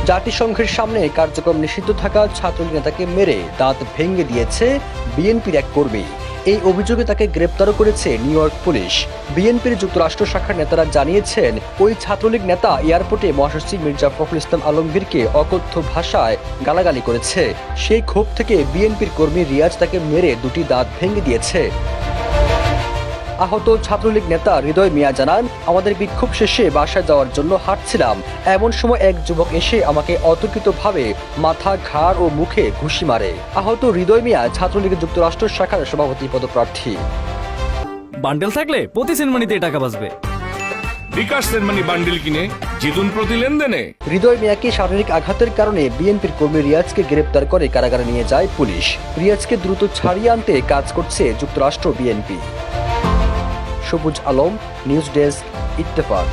জাতিসংঘের সামনে কার্যক্রম নিষিদ্ধ থাকা ছাত্রলীগ নেতাকে মেরে দাঁত ভেঙে দিয়েছে বিএনপির এক কর্মী। এই অভিযোগে তাকে গ্রেপ্তারও করেছে নিউ ইয়র্ক পুলিশ। বিএনপির যুক্তরাষ্ট্র শাখার নেতারা জানিয়েছেন, ওই ছাত্রলীগ নেতা এয়ারপোর্টে মহাসচিব মির্জা ফখরুল ইসলাম আলমগীরকে অকথ্য ভাষায় গালাগালি করেছে। সেই ক্ষোভ থেকে বিএনপির কর্মী রিয়াজ তাকে মেরে দুটি দাঁত ভেঙে দিয়েছে। আহত ছাত্রলীগ নেতা হৃদয় মিয়া জানান, আমাদের বিক্ষোভ শেষে বাসায় যাওয়ার জন্য হাঁটছিলাম, এমন সময় এক যুবক এসে আমাকে অতর্কিতভাবে মাথা, ঘাড় ও মুখে ঘুষি মারে। আহত হৃদয় মিয়া ছাত্রলীগের যুক্তরাষ্ট্র শাখার সভাপতি পদপ্রার্থী। বান্ডেল থাকলে প্রতি সেনমানিতে টাকা বাঁচবে। বিকাশ সেনমানি বান্ডেল কিনে জিতুন প্রতি লেনদেনে। হৃদয় মিয়াকে শারীরিক আঘাতের কারণে বিএনপির কর্মী রিয়াজকে গ্রেপ্তার করে কারাগারে নিয়ে যায় পুলিশ। রিয়াজকে দ্রুত ছাড়িয়ে আনতে কাজ করছে যুক্তরাষ্ট্র বিএনপি। সবুজ আলম, নিউজ ডেস্ক, ইত্তেফাক।